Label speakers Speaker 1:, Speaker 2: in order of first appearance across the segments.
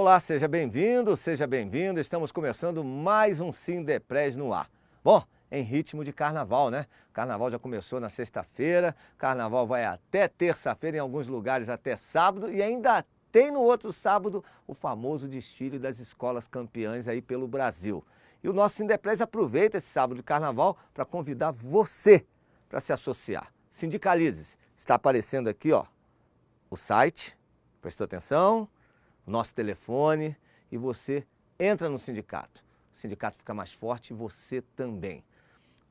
Speaker 1: Olá, seja bem-vindo, seja bem-vinda. Estamos começando mais um Sindepres no ar. Bom, em ritmo de carnaval, né? Carnaval já começou na sexta-feira, carnaval vai até terça-feira, em alguns lugares até sábado, e ainda tem no outro sábado o famoso desfile das escolas campeãs aí pelo Brasil. E o nosso Sindepres aproveita esse sábado de carnaval para convidar você para se associar. Sindicalize-se. Está aparecendo aqui, ó, o site, prestou atenção? Nosso telefone, e você entra no sindicato. O sindicato fica mais forte e você também.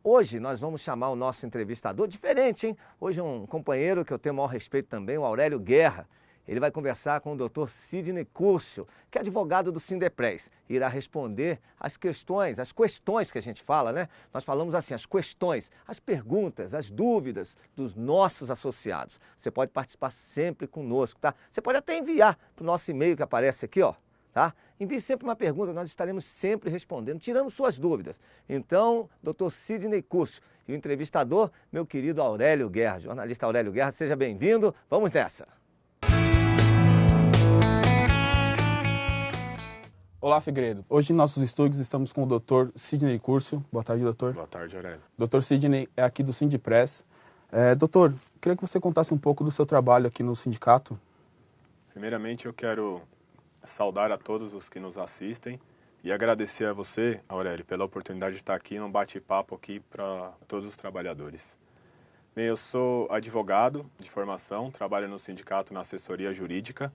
Speaker 1: Hoje nós vamos chamar o nosso entrevistador, diferente, hein? Hoje é um companheiro que eu tenho o maior respeito também, o Aurélio Guerra. Ele vai conversar com o Dr. Sidney Curcio, que é advogado do Sindepres. Irá responder as questões que a gente fala, né? Nós falamos assim, as questões, as perguntas, as dúvidas dos nossos associados. Você pode participar sempre conosco, tá? Você pode até enviar para o nosso e-mail que aparece aqui, ó, tá? Envie sempre uma pergunta, nós estaremos sempre respondendo, tirando suas dúvidas. Então, Dr. Sidney Curcio e o entrevistador, meu querido Aurélio Guerra, jornalista Aurélio Guerra, seja bem-vindo. Vamos nessa!
Speaker 2: Olá, Figueiredo. Hoje em nossos estúdios estamos com o Dr. Sidney Curcio. Boa tarde, doutor.
Speaker 3: Boa tarde, Aurélio.
Speaker 2: Dr. Sidney é aqui do Sindipres. Doutor, queria que você contasse um pouco do seu trabalho aqui no sindicato.
Speaker 3: Primeiramente, eu quero saudar a todos os que nos assistem e agradecer a você, Aurélio, pela oportunidade de estar aqui num bate-papo aqui para todos os trabalhadores. Bem, eu sou advogado de formação, trabalho no sindicato na assessoria jurídica.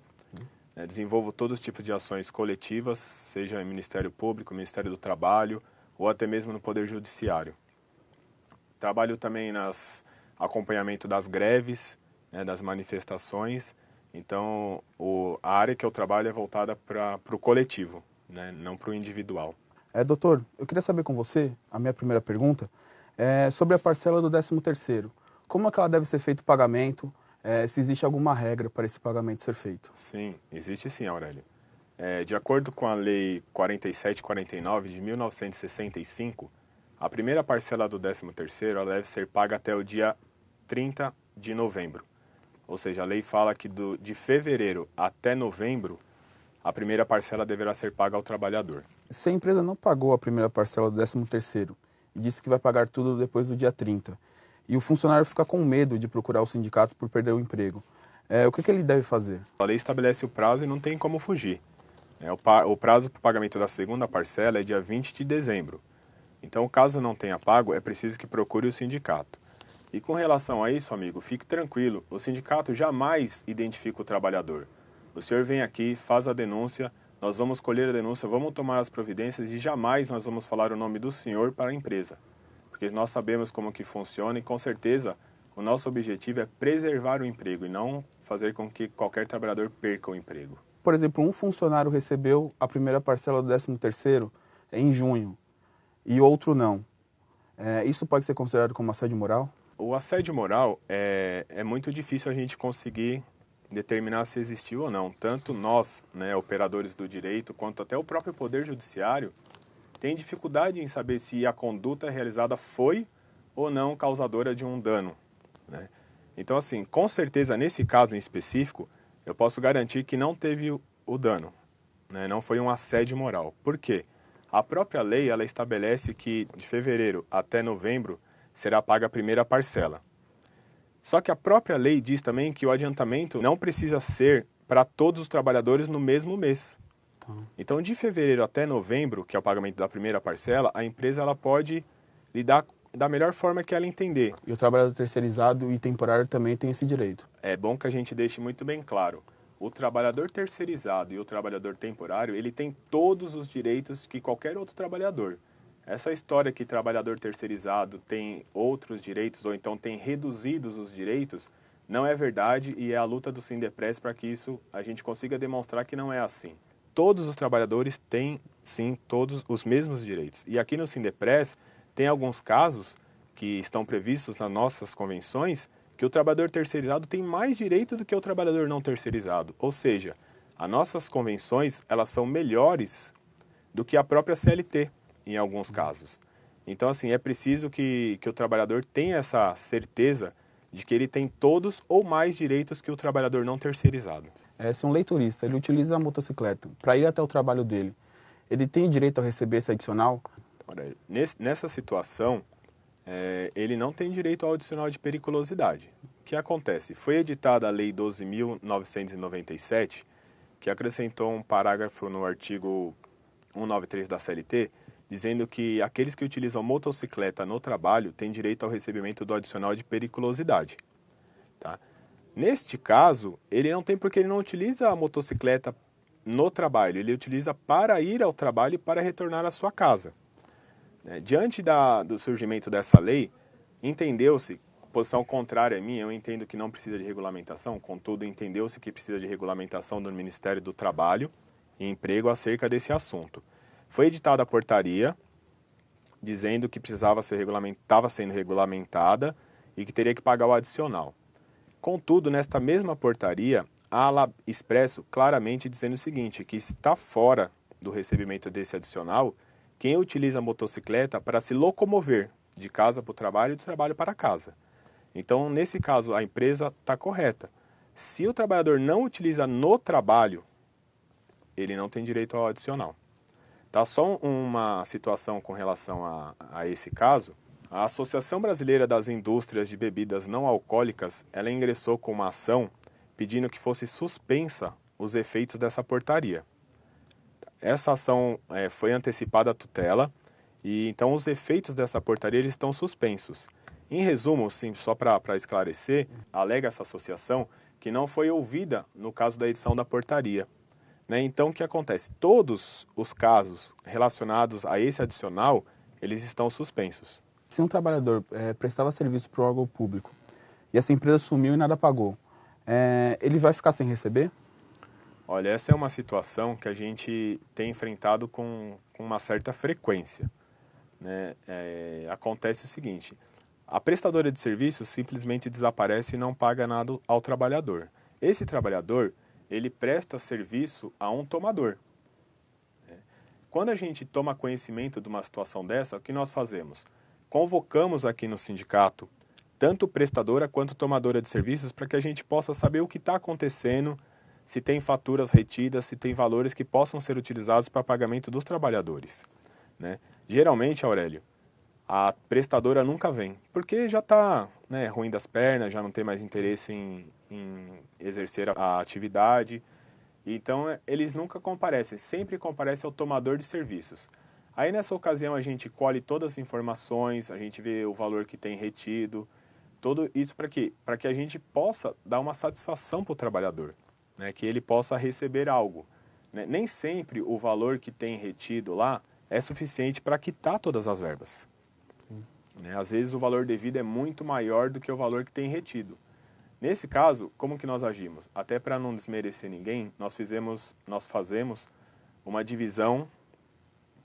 Speaker 3: Desenvolvo todos os tipos de ações coletivas, seja em Ministério Público, Ministério do Trabalho ou até mesmo no Poder Judiciário. Trabalho também nas acompanhamento das greves, das manifestações. Então, a área que eu trabalho é voltada para o coletivo, não para o individual.
Speaker 2: Doutor, eu queria saber com você, a minha primeira pergunta, é sobre a parcela do 13º. Como é que ela deve ser feito o pagamento? Se existe alguma regra para esse pagamento ser feito?
Speaker 3: Sim, existe sim, Aurélio. De acordo com a Lei 4749 de 1965, a primeira parcela do 13º ela deve ser paga até o dia 30 de novembro. Ou seja, a lei fala que de fevereiro até novembro, a primeira parcela deverá ser paga ao trabalhador.
Speaker 2: Se a empresa não pagou a primeira parcela do 13º e disse que vai pagar tudo depois do dia 30, e o funcionário fica com medo de procurar o sindicato por perder o emprego, o que ele deve fazer?
Speaker 3: A lei estabelece o prazo e não tem como fugir. O prazo para o pagamento da segunda parcela é dia 20 de dezembro. Então, caso não tenha pago, é preciso que procure o sindicato. E com relação a isso, amigo, fique tranquilo, o sindicato jamais identifica o trabalhador. O senhor vem aqui, faz a denúncia, nós vamos colher a denúncia, vamos tomar as providências e jamais nós vamos falar o nome do senhor para a empresa. Porque nós sabemos como que funciona e com certeza o nosso objetivo é preservar o emprego e não fazer com que qualquer trabalhador perca o emprego.
Speaker 2: Por exemplo, um funcionário recebeu a primeira parcela do 13º em junho e outro não. Isso pode ser considerado como assédio moral?
Speaker 3: O assédio moral é muito difícil a gente conseguir determinar se existiu ou não. Tanto nós, operadores do direito, quanto até o próprio Poder Judiciário, tem dificuldade em saber se a conduta realizada foi ou não causadora de um dano. Então, assim, com certeza, nesse caso em específico, eu posso garantir que não teve o dano, não foi um assédio moral. Por quê? A própria lei ela estabelece que de fevereiro até novembro será paga a primeira parcela. Só que a própria lei diz também que o adiantamento não precisa ser para todos os trabalhadores no mesmo mês. Então, de fevereiro até novembro, que é o pagamento da primeira parcela, a empresa ela pode lidar da melhor forma que ela entender.
Speaker 2: E o trabalhador terceirizado e temporário também tem esse direito.
Speaker 3: É bom que a gente deixe muito bem claro. O trabalhador terceirizado e o trabalhador temporário, ele tem todos os direitos que qualquer outro trabalhador. Essa história que trabalhador terceirizado tem outros direitos ou então tem reduzidos os direitos, não é verdade e é a luta do Sindepres para que isso a gente consiga demonstrar que não é assim. Todos os trabalhadores têm, sim, todos os mesmos direitos. E aqui no Sindepres tem alguns casos que estão previstos nas nossas convenções que o trabalhador terceirizado tem mais direito do que o trabalhador não terceirizado. Ou seja, as nossas convenções elas são melhores do que a própria CLT, em alguns casos. Então, assim, é preciso que o trabalhador tenha essa certeza de que ele tem todos ou mais direitos que o trabalhador não terceirizado.
Speaker 2: Se um leiturista ele utiliza a motocicleta para ir até o trabalho dele, ele tem direito a receber esse adicional?
Speaker 3: Ora, nessa situação, ele não tem direito ao adicional de periculosidade. O que acontece? Foi editada a Lei 12.997, que acrescentou um parágrafo no artigo 193 da CLT, dizendo que aqueles que utilizam motocicleta no trabalho têm direito ao recebimento do adicional de periculosidade. Tá? Neste caso, ele não tem porque ele não utiliza a motocicleta no trabalho, ele utiliza para ir ao trabalho e para retornar à sua casa. Diante do surgimento dessa lei, entendeu-se, posição contrária a mim, eu entendo que não precisa de regulamentação, contudo, entendeu-se que precisa de regulamentação do Ministério do Trabalho e Emprego acerca desse assunto. Foi editada a portaria dizendo que estava sendo regulamentada e que teria que pagar o adicional. Contudo, nesta mesma portaria, há lá expresso claramente dizendo o seguinte, que está fora do recebimento desse adicional quem utiliza a motocicleta para se locomover de casa para o trabalho e do trabalho para casa. Então, nesse caso, a empresa está correta. Se o trabalhador não utiliza no trabalho, ele não tem direito ao adicional. Tá? Só uma situação com relação a esse caso. A Associação Brasileira das Indústrias de Bebidas Não Alcoólicas, ela ingressou com uma ação pedindo que fosse suspensa os efeitos dessa portaria. Essa ação foi antecipada à tutela e então os efeitos dessa portaria eles estão suspensos. Em resumo, sim, só para esclarecer, alega essa associação que não foi ouvida no caso da edição da portaria. Então, o que acontece? Todos os casos relacionados a esse adicional, eles estão suspensos.
Speaker 2: Se um trabalhador prestava serviço para o órgão público e essa empresa sumiu e nada pagou, ele vai ficar sem receber?
Speaker 3: Olha, essa é uma situação que a gente tem enfrentado com uma certa frequência. Acontece o seguinte, a prestadora de serviços simplesmente desaparece e não paga nada ao trabalhador. Esse trabalhador, ele presta serviço a um tomador. Quando a gente toma conhecimento de uma situação dessa, o que nós fazemos? Convocamos aqui no sindicato, tanto prestadora quanto tomadora de serviços, para que a gente possa saber o que está acontecendo, se tem faturas retidas, se tem valores que possam ser utilizados para pagamento dos trabalhadores. Geralmente, Aurélio, a prestadora nunca vem, porque já está ruim das pernas, já não tem mais interesse em exercer a atividade. Então, eles nunca comparecem, sempre comparece ao tomador de serviços. Aí, nessa ocasião, a gente colhe todas as informações, a gente vê o valor que tem retido, tudo isso para quê? Para que a gente possa dar uma satisfação para o trabalhador, que ele possa receber algo. Nem sempre o valor que tem retido lá é suficiente para quitar todas as verbas. Às vezes o valor devido é muito maior do que o valor que tem retido. Nesse caso, como que nós agimos? Até para não desmerecer ninguém, nós fazemos uma divisão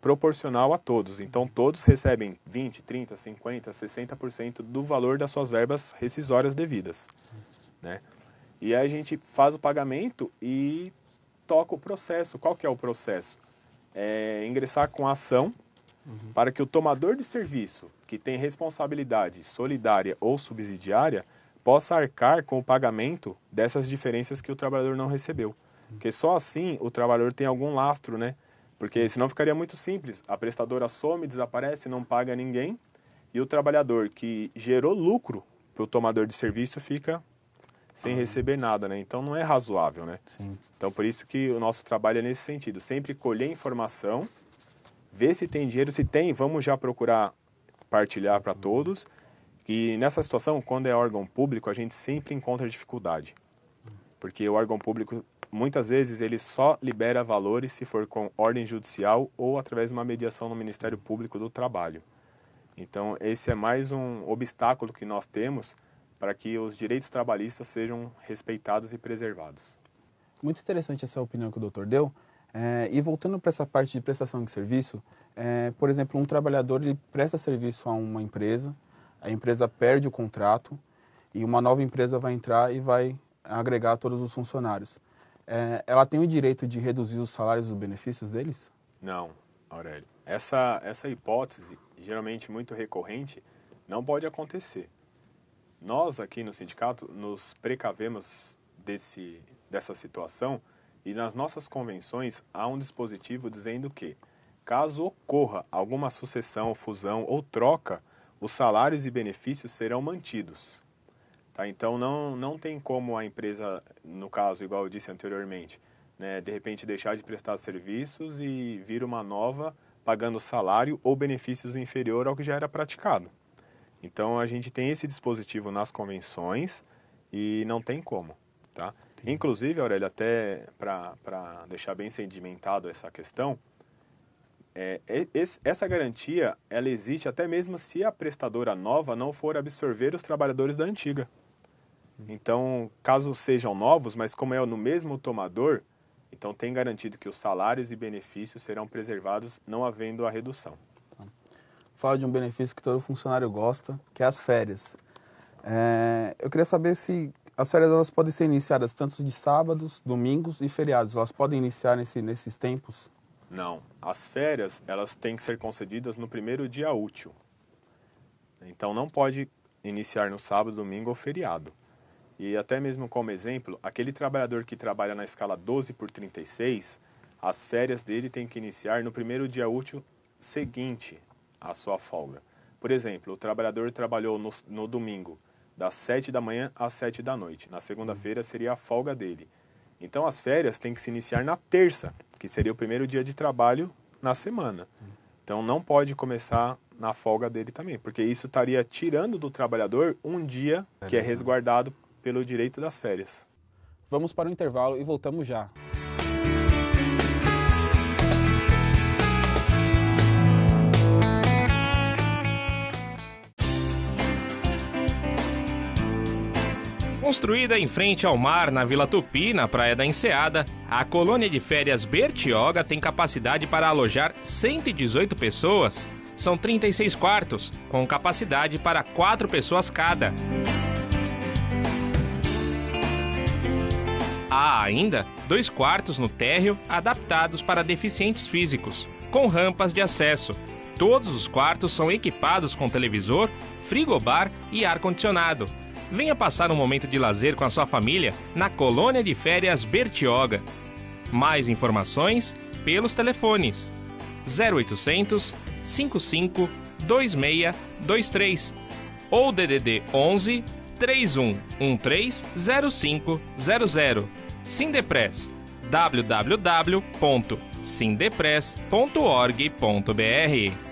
Speaker 3: proporcional a todos. Então todos recebem 20, 30, 50, 60% do valor das suas verbas rescisórias devidas. E aí a gente faz o pagamento e toca o processo. Qual que é o processo? Ingressar com a ação para que o tomador de serviço, que tem responsabilidade solidária ou subsidiária, possa arcar com o pagamento dessas diferenças que o trabalhador não recebeu. Porque só assim o trabalhador tem algum lastro, Porque senão ficaria muito simples. A prestadora some, desaparece, não paga ninguém, e o trabalhador que gerou lucro para o tomador de serviço fica sem receber nada, Então não é razoável,
Speaker 2: Sim.
Speaker 3: Então por isso que o nosso trabalho é nesse sentido, sempre colher informação, ver se tem dinheiro, se tem, vamos já procurar partilhar para todos. E nessa situação, quando é órgão público, a gente sempre encontra dificuldade. Porque o órgão público, muitas vezes, ele só libera valores se for com ordem judicial ou através de uma mediação no Ministério Público do Trabalho. Então, esse é mais um obstáculo que nós temos para que os direitos trabalhistas sejam respeitados e preservados.
Speaker 2: Muito interessante essa opinião que o doutor deu. E voltando para essa parte de prestação de serviço, por exemplo, um trabalhador ele presta serviço a uma empresa, a empresa perde o contrato e uma nova empresa vai entrar e vai agregar todos os funcionários. Ela tem o direito de reduzir os salários e os benefícios deles?
Speaker 3: Não, Aurélio. Essa hipótese, geralmente muito recorrente, não pode acontecer. Nós aqui no sindicato nos precavemos dessa situação e nas nossas convenções há um dispositivo dizendo que, caso ocorra alguma sucessão, fusão ou troca, os salários e benefícios serão mantidos. Tá? Então não tem como a empresa, no caso, igual eu disse anteriormente, né, de repente deixar de prestar serviços e vir uma nova pagando salário ou benefícios inferior ao que já era praticado. Então a gente tem esse dispositivo nas convenções e não tem como. Tá? Inclusive, Aurélio, até para deixar bem sedimentado essa questão, essa garantia ela existe até mesmo se a prestadora nova não for absorver os trabalhadores da antiga. Então, caso sejam novos, mas como é no mesmo tomador, então tem garantido que os salários e benefícios serão preservados, não havendo a redução.
Speaker 2: Fala de um benefício que todo funcionário gosta, que é as férias. Eu queria saber se as férias elas podem ser iniciadas tanto de sábados, domingos e feriados. Elas podem iniciar nesses tempos?
Speaker 3: Não. As férias elas têm que ser concedidas no primeiro dia útil. Então não pode iniciar no sábado, domingo ou feriado. E até mesmo como exemplo, aquele trabalhador que trabalha na escala 12/36, as férias dele têm que iniciar no primeiro dia útil seguinte à sua folga. Por exemplo, o trabalhador trabalhou no domingo, das 7 da manhã às 7 da noite. Na segunda-feira seria a folga dele. Então as férias têm que se iniciar na terça, que seria o primeiro dia de trabalho na semana. Então não pode começar na folga dele também, porque isso estaria tirando do trabalhador um dia que é resguardado pelo direito das férias.
Speaker 2: Vamos para o intervalo e voltamos já.
Speaker 4: Construída em frente ao mar, na Vila Tupi, na Praia da Enseada, a colônia de férias Bertioga tem capacidade para alojar 118 pessoas. São 36 quartos, com capacidade para 4 pessoas cada. Há ainda 2 quartos no térreo adaptados para deficientes físicos, com rampas de acesso. Todos os quartos são equipados com televisor, frigobar e ar-condicionado. Venha passar um momento de lazer com a sua família na colônia de férias Bertioga. Mais informações pelos telefones 0800 55 26 23 ou DDD 11 3113 0500. Sindepress www.sindepress.org.br.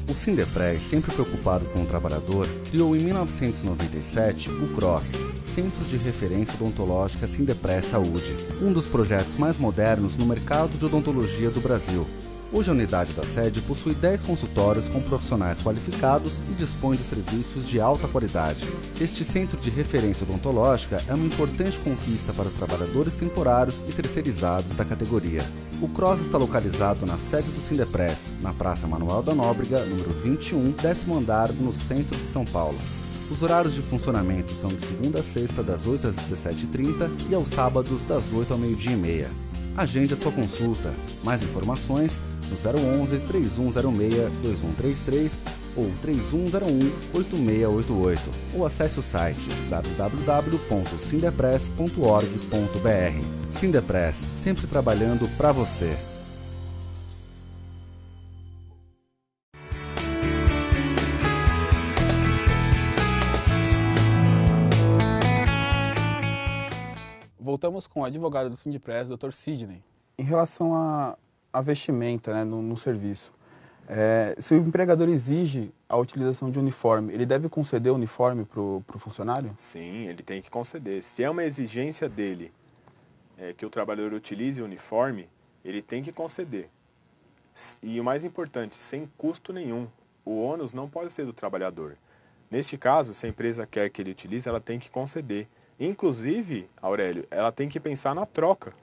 Speaker 5: O Sindepress, sempre preocupado com o trabalhador, criou em 1997 o CROSS, Centro de Referência Odontológica Sindepress Saúde, um dos projetos mais modernos no mercado de odontologia do Brasil. Hoje a unidade da sede possui 10 consultórios com profissionais qualificados e dispõe de serviços de alta qualidade. Este centro de referência odontológica é uma importante conquista para os trabalhadores temporários e terceirizados da categoria. O CROSS está localizado na sede do Sindepress, na Praça Manuel da Nóbrega, número 21, 10º andar, no centro de São Paulo. Os horários de funcionamento são de segunda a sexta, das 8 às 17h30 e aos sábados, das 8 ao meio-dia e meia. Agende a sua consulta. Mais informações no 011 3106 2133 ou 3101 8688 ou acesse o site www.sindepress.org.br. Sindepress, sempre trabalhando para você.
Speaker 2: Voltamos com o advogado do Sindipress, Dr. Sidney. Em relação a vestimenta, né, no serviço, se o empregador exige a utilização de uniforme, ele deve conceder o uniforme para o funcionário?
Speaker 3: Sim, ele tem que conceder. Se é uma exigência dele que o trabalhador utilize o uniforme, ele tem que conceder. E o mais importante, sem custo nenhum. O ônus não pode ser do trabalhador. Neste caso, se a empresa quer que ele utilize, ela tem que conceder. Inclusive, Aurélio, ela tem que pensar na troca.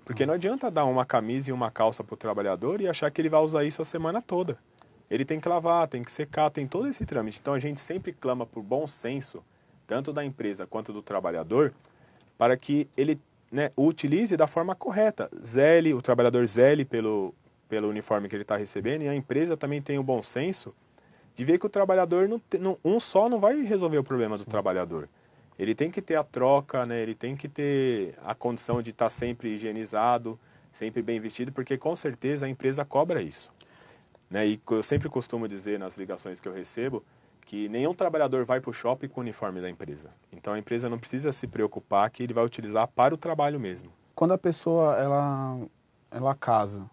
Speaker 3: Porque não adianta dar uma camisa e uma calça para o trabalhador e achar que ele vai usar isso a semana toda. Ele tem que lavar, tem que secar, tem todo esse trâmite. Então a gente sempre clama por bom senso, tanto da empresa quanto do trabalhador, para que ele o utilize da forma correta. O trabalhador zele pelo uniforme que ele está recebendo, e a empresa também tem o bom senso de ver que o trabalhador, um só não vai resolver o problema do trabalhador. Ele tem que ter a troca, né? Ele tem que ter a condição de estar sempre higienizado, sempre bem vestido, porque com certeza a empresa cobra isso. Né? E eu sempre costumo dizer nas ligações que eu recebo que nenhum trabalhador vai para o shopping com o uniforme da empresa. Então a empresa não precisa se preocupar que ele vai utilizar para o trabalho mesmo.
Speaker 2: Quando a pessoa ela casa,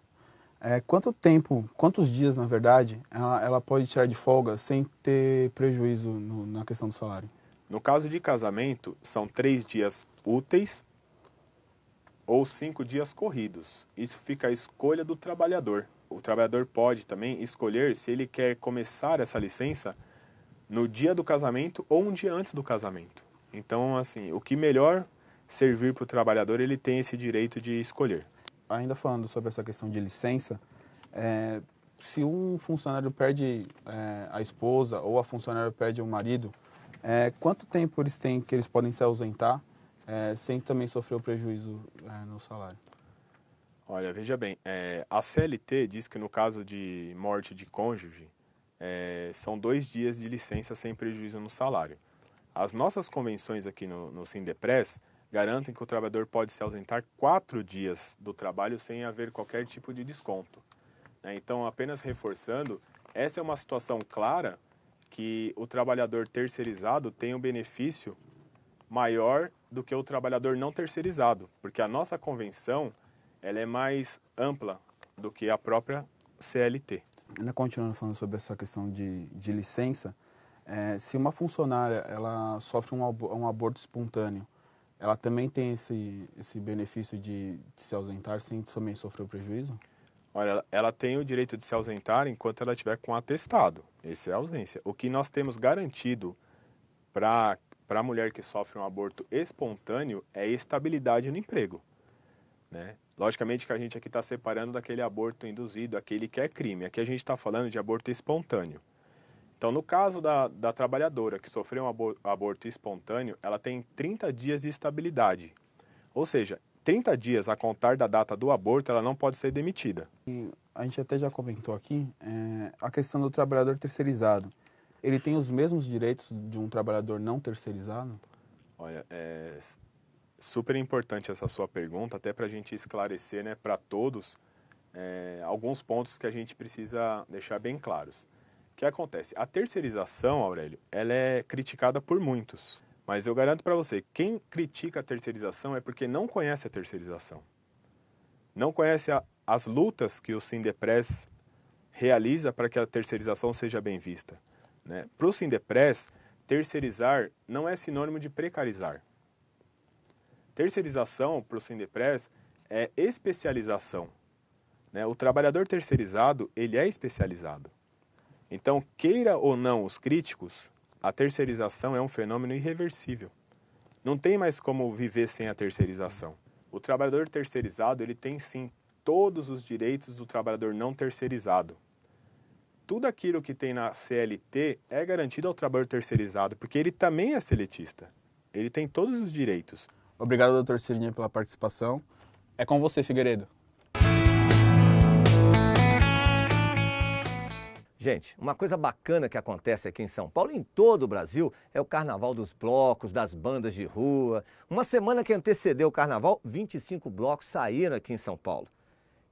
Speaker 2: quantos dias, na verdade, ela pode tirar de folga sem ter prejuízo na questão do salário?
Speaker 3: No caso de casamento, são 3 dias úteis ou 5 dias corridos. Isso fica à escolha do trabalhador. O trabalhador pode também escolher se ele quer começar essa licença no dia do casamento ou um dia antes do casamento. Então, assim, o que melhor servir para o trabalhador, ele tem esse direito de escolher.
Speaker 2: Ainda falando sobre essa questão de licença, se um funcionário perde a esposa ou a funcionária perde o marido, quanto tempo eles têm que eles podem se ausentar sem também sofrer o prejuízo no salário?
Speaker 3: Olha, veja bem, a CLT diz que no caso de morte de cônjuge, são 2 dias de licença sem prejuízo no salário. As nossas convenções aqui no Sindepres garantem que o trabalhador pode se ausentar 4 dias do trabalho sem haver qualquer tipo de desconto. Então, apenas reforçando, essa é uma situação clara que o trabalhador terceirizado tem um benefício maior do que o trabalhador não terceirizado, porque a nossa convenção ela é mais ampla do que a própria CLT.
Speaker 2: Ainda continuando falando sobre essa questão de licença, se uma funcionária ela sofre um aborto espontâneo, ela também tem esse benefício de se ausentar sem também sofrer o prejuízo?
Speaker 3: Olha, ela tem o direito de se ausentar enquanto ela estiver com atestado. Essa é a ausência. O que nós temos garantido para a mulher que sofre um aborto espontâneo é estabilidade no emprego. Né? Logicamente que a gente aqui está separando daquele aborto induzido, aquele que é crime. Aqui a gente está falando de aborto espontâneo. Então, no caso da trabalhadora que sofreu um aborto espontâneo, ela tem 30 dias de estabilidade. Ou seja, 30 dias a contar da data do aborto, ela não pode ser demitida.
Speaker 2: E a gente até já comentou aqui a questão do trabalhador terceirizado. Ele tem os mesmos direitos de um trabalhador não terceirizado?
Speaker 3: Olha, é super importante essa sua pergunta, até para a gente esclarecer, né, para todos alguns pontos que a gente precisa deixar bem claros. O que acontece? A terceirização, Aurélio, ela é criticada por muitos. Mas eu garanto para você, quem critica a terceirização é porque não conhece a terceirização. Não conhece as lutas que o Sindepres realiza para que a terceirização seja bem vista. Né? Para o Sindepres, terceirizar não é sinônimo de precarizar. Terceirização, para o Sindepres, é especialização. Né? O trabalhador terceirizado, ele é especializado. Então, queira ou não os críticos, a terceirização é um fenômeno irreversível. Não tem mais como viver sem a terceirização. O trabalhador terceirizado, ele tem sim todos os direitos do trabalhador não terceirizado. Tudo aquilo que tem na CLT é garantido ao trabalhador terceirizado, porque ele também é seletista. Ele tem todos os direitos.
Speaker 2: Obrigado, doutor Cirinha, pela participação. É com você, Figueiredo.
Speaker 1: Gente, uma coisa bacana que acontece aqui em São Paulo e em todo o Brasil é o Carnaval dos Blocos, das bandas de rua. Uma semana que antecedeu o Carnaval, 25 blocos saíram aqui em São Paulo.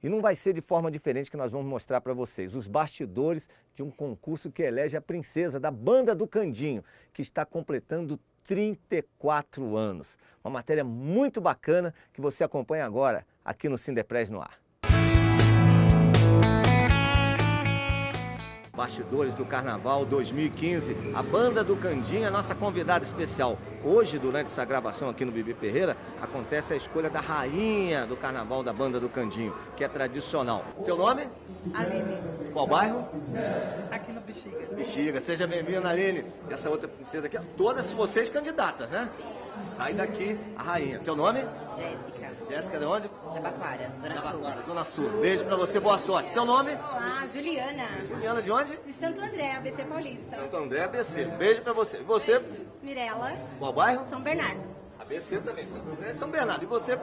Speaker 1: E não vai ser de forma diferente que nós vamos mostrar para vocês os bastidores de um concurso que elege a princesa da Banda do Candinho, que está completando 34 anos. Uma matéria muito bacana que você acompanha agora aqui no Sindepres no Ar. Bastidores do Carnaval 2015, a Banda do Candinho é a nossa convidada especial. Hoje, durante essa gravação aqui no Bibi Ferreira, acontece a escolha da rainha do Carnaval da Banda do Candinho, que é tradicional. Teu nome?
Speaker 6: Aline.
Speaker 1: Qual bairro?
Speaker 6: Aqui no Bexiga.
Speaker 1: Bexiga. Seja bem-vinda, Aline. Essa outra princesa aqui, todas vocês candidatas, né? Sai daqui a rainha. Teu nome?
Speaker 6: Jéssica.
Speaker 1: Jéssica de onde?
Speaker 6: Jabaquara, Zona Sul.
Speaker 1: Zona Sul. Beijo pra você, boa sorte. Teu nome?
Speaker 6: Olá, Juliana.
Speaker 1: Juliana de onde?
Speaker 6: De Santo André, ABC Paulista.
Speaker 1: Santo André, ABC. Beijo pra você. E você?
Speaker 6: Beijo. Mirela.
Speaker 1: Qual bairro?
Speaker 6: São Bernardo.
Speaker 1: ABC também, São Bernardo. E você?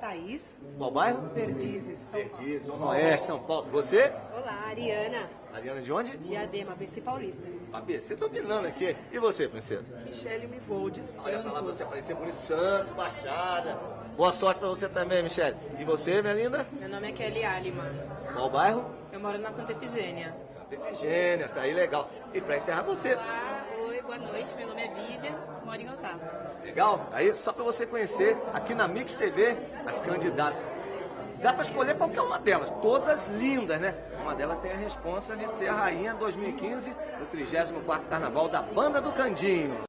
Speaker 6: Thaís.
Speaker 1: Qual bairro?
Speaker 6: Perdizes.
Speaker 1: Perdizes, Zona Oeste, São Paulo. Você?
Speaker 6: Olá, Ariana.
Speaker 1: Ariana de onde?
Speaker 6: Diadema, ABC Paulista.
Speaker 1: ABC dominando aqui. E você, princesa?
Speaker 6: Michele Mibol, de Santos.
Speaker 1: Olha pra lá, você apareceu por Santos, Baixada. Boa sorte pra você também, Michele. E você, minha linda?
Speaker 6: Meu nome é Kelly Aliman.
Speaker 1: Qual bairro?
Speaker 6: Eu moro na Santa Efigênia.
Speaker 1: Santa Efigênia, tá aí legal. E pra encerrar você,
Speaker 6: Olá, oi, boa noite. Meu nome é Vivian, moro em Osasco.
Speaker 1: legal? Aí só pra você conhecer, aqui na Mix TV, as candidatas. Dá pra escolher qualquer uma delas, todas lindas, né? Uma delas tem a responsa de ser a rainha 2015 do 34º Carnaval da Banda do Candinho.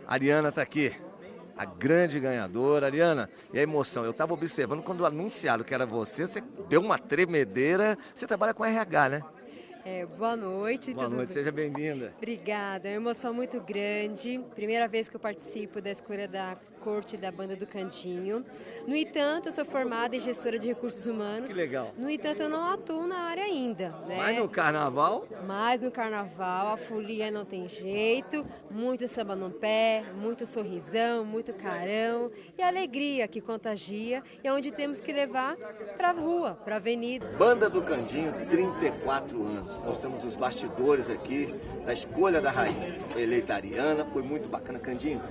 Speaker 1: Ariana tá aqui, a grande ganhadora. Ariana, e a emoção? Eu estava observando quando anunciaram que era você deu uma tremedeira. Você trabalha com RH, né?
Speaker 7: Boa noite.
Speaker 1: Boa noite, seja bem-vinda.
Speaker 7: Obrigada, é uma emoção muito grande. Primeira vez que eu participo da escolha da corte da Banda do Candinho. No entanto, eu sou formada em gestora de recursos humanos.
Speaker 1: Que legal.
Speaker 7: No entanto, eu não atuo na área ainda, né?
Speaker 1: Mas no carnaval?
Speaker 7: Mas no carnaval, a folia não tem jeito, muito samba no pé, muito sorrisão, muito carão e alegria que contagia e é onde temos que levar para a rua, para a avenida.
Speaker 1: Banda do Candinho, 34 anos. Nós temos os bastidores aqui da escolha da rainha. Foi eleita Ariana, foi muito bacana. Candinho,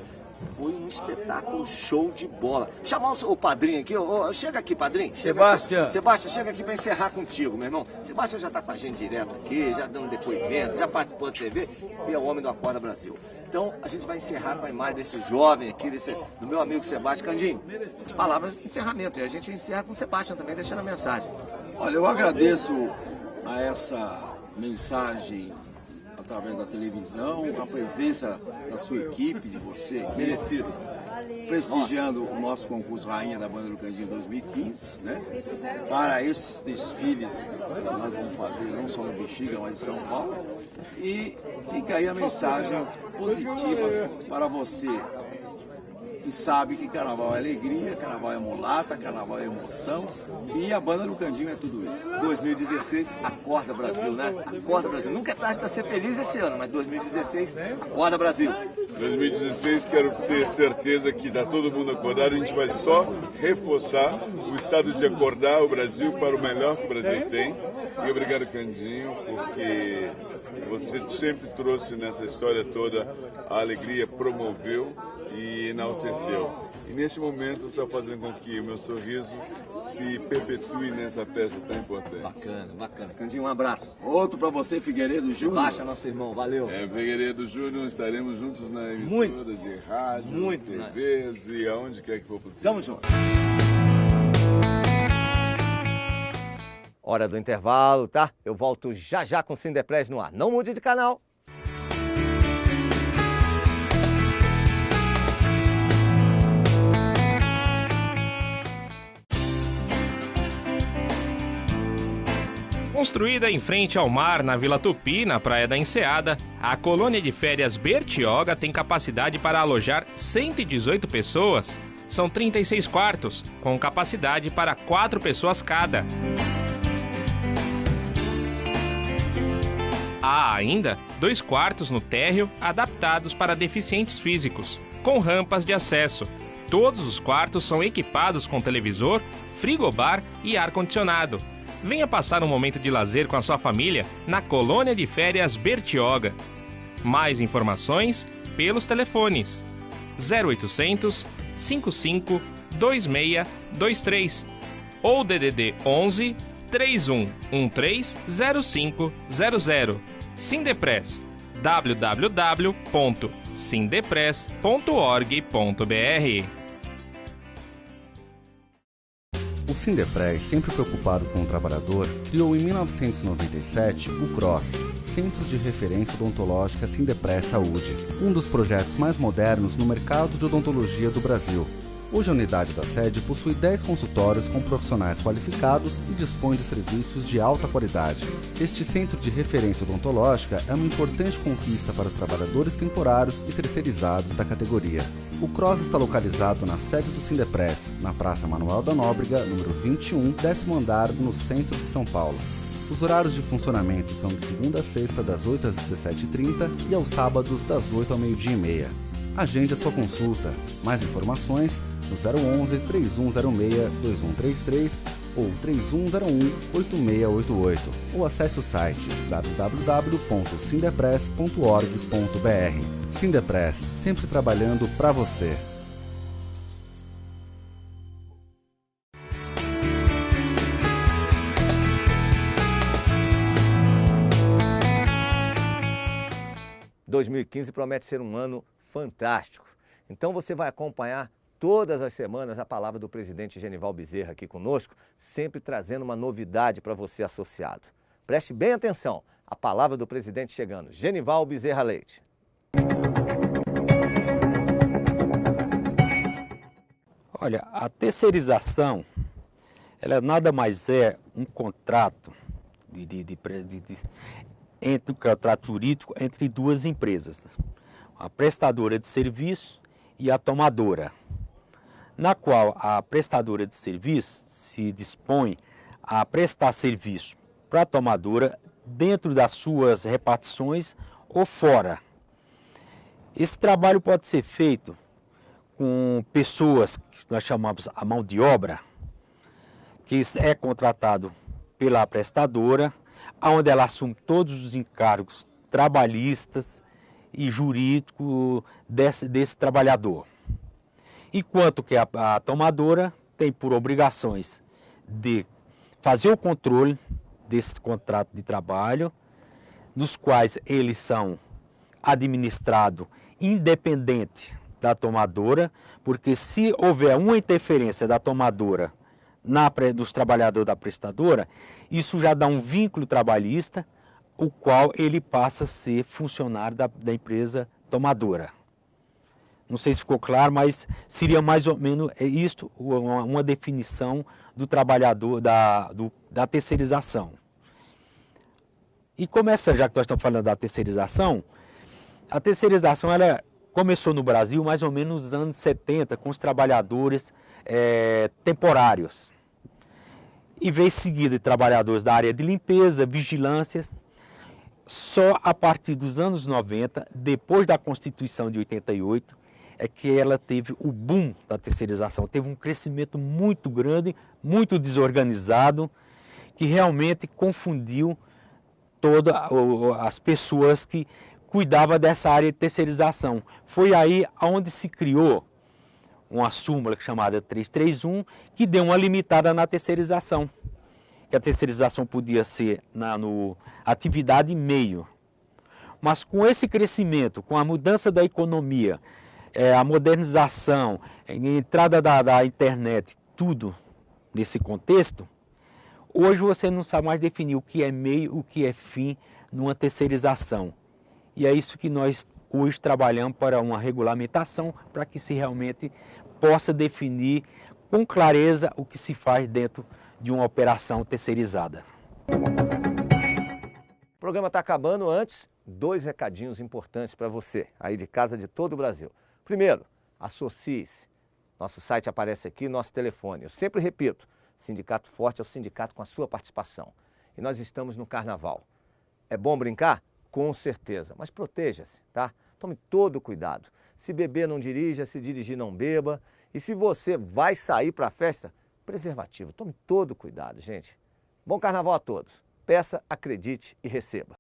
Speaker 1: foi um espetáculo show de bola. Chamar o padrinho aqui, chega aqui, padrinho.
Speaker 8: Sebastião.
Speaker 1: Sebastião, chega aqui para encerrar contigo, meu irmão. Sebastião já está com a gente direto aqui, já dando depoimento, já participou da TV e é o homem do Acorda Brasil. Então, a gente vai encerrar com a imagem desse jovem aqui, do meu amigo Sebastião. Candinho, as palavras de encerramento. E a gente encerra com o Sebastião também, deixando a mensagem.
Speaker 8: Olha, eu agradeço a essa mensagem através da televisão, a presença da sua equipe, de você aqui, merecido, prestigiando o nosso concurso Rainha da Banda do Candinho 2015, né? Para esses desfiles que nós vamos fazer, não só no Bexiga, mas em São Paulo. E fica aí a mensagem positiva para você, que sabe que carnaval é alegria, carnaval é mulata, carnaval é emoção e a Banda do Candinho é tudo isso.
Speaker 1: 2016, Acorda Brasil, né? Acorda Brasil. Nunca é tarde para ser feliz esse ano, mas 2016, Acorda Brasil.
Speaker 9: 2016, quero ter certeza que está todo mundo acordado, a gente vai só reforçar o estado de acordar o Brasil para o melhor que o Brasil tem. E obrigado, Candinho, porque você sempre trouxe nessa história toda a alegria, promoveu e enalteceu. E neste momento está fazendo com que o meu sorriso se perpetue nessa festa tão importante.
Speaker 1: Bacana, bacana. Candinho, um abraço.
Speaker 8: Outro para você, Figueiredo Júnior.
Speaker 1: Baixa, nosso irmão, valeu.
Speaker 9: Figueiredo Júnior, estaremos juntos na emissora
Speaker 1: Muito.
Speaker 9: de rádio,
Speaker 1: Muito,
Speaker 9: TVs e aonde quer que for possível.
Speaker 1: Tamo junto. Hora do intervalo, tá? Eu volto já já com o Sindepress no ar. Não mude de canal.
Speaker 4: Construída em frente ao mar na Vila Tupi, na Praia da Enseada, a colônia de férias Bertioga tem capacidade para alojar 118 pessoas. São 36 quartos, com capacidade para 4 pessoas cada. Há ainda 2 quartos no térreo adaptados para deficientes físicos, com rampas de acesso. Todos os quartos são equipados com televisor, frigobar e ar-condicionado. Venha passar um momento de lazer com a sua família na colônia de férias Bertioga. Mais informações pelos telefones 0800 55 2623 ou DDD 11 3113 0500. Sindepress, www.sindepress.org.br.
Speaker 5: O Sindepres, sempre preocupado com o trabalhador, criou em 1997 o CROSS, Centro de Referência Odontológica Sindepres Saúde, um dos projetos mais modernos no mercado de odontologia do Brasil. Hoje a unidade da sede possui 10 consultórios com profissionais qualificados e dispõe de serviços de alta qualidade. Este centro de referência odontológica é uma importante conquista para os trabalhadores temporários e terceirizados da categoria. O CROSS está localizado na sede do Sindepres, na Praça Manuel da Nóbrega, número 21, 10º andar, no centro de São Paulo. Os horários de funcionamento são de segunda a sexta, das 8 às 17h30 e aos sábados, das 8 ao meio-dia e meia. Agende a sua consulta. Mais informações no 011 3106 2133 ou 3101-8688 ou acesse o site www.sindepres.org.br. Sindepres, sempre trabalhando para você.
Speaker 1: Em 2015 promete ser um ano fantástico. Então você vai acompanhar todas as semanas a palavra do presidente Genival Bezerra aqui conosco, sempre trazendo uma novidade para você associado. Preste bem atenção, a palavra do presidente chegando. Genival Bezerra Leite.
Speaker 10: Olha, a terceirização, ela nada mais é um contrato entre um contrato jurídico entre duas empresas, a prestadora de serviço e a tomadora, na qual a prestadora de serviço se dispõe a prestar serviço para a tomadora dentro das suas repartições ou fora. Esse trabalho pode ser feito com pessoas que nós chamamos a mão de obra, que é contratado pela prestadora, onde ela assume todos os encargos trabalhistas e jurídicos desse trabalhador. Enquanto que a tomadora tem por obrigações de fazer o controle desse contrato de trabalho, nos quais eles são administrados independente da tomadora, porque se houver uma interferência da tomadora dos trabalhadores da prestadora, isso já dá um vínculo trabalhista, o qual ele passa a ser funcionário da empresa tomadora. Não sei se ficou claro, mas seria mais ou menos isto, uma definição do trabalhador, da terceirização. E começa, já que nós estamos falando da terceirização, a terceirização ela começou no Brasil mais ou menos nos anos 70, com os trabalhadores temporários. E veio seguida de trabalhadores da área de limpeza, vigilâncias. Só a partir dos anos 90, depois da Constituição de 88, é que ela teve o boom da terceirização. Teve um crescimento muito grande, muito desorganizado, que realmente confundiu todas as pessoas que cuidavam dessa área de terceirização. Foi aí onde se criou uma súmula chamada 331, que deu uma limitada na terceirização. Que a terceirização podia ser no atividade e meio. Mas com esse crescimento, com a mudança da economia, a modernização, a entrada da internet, tudo nesse contexto, hoje você não sabe mais definir o que é meio, o que é fim numa terceirização. E é isso que nós hoje trabalhamos para uma regulamentação, para que se realmente possa definir com clareza o que se faz dentro de uma operação terceirizada.
Speaker 1: O programa está acabando. Antes, 2 recadinhos importantes para você, aí de casa de todo o Brasil. Primeiro, associe-se. Nosso site aparece aqui, nosso telefone. Eu sempre repito, Sindicato Forte é o sindicato com a sua participação. E nós estamos no Carnaval. É bom brincar? Com certeza, mas proteja-se, tá? Tome todo o cuidado. Se beber, não dirija, se dirigir, não beba. E se você vai sair para a festa, preservativo. Tome todo o cuidado, gente. Bom Carnaval a todos. Peça, acredite e receba.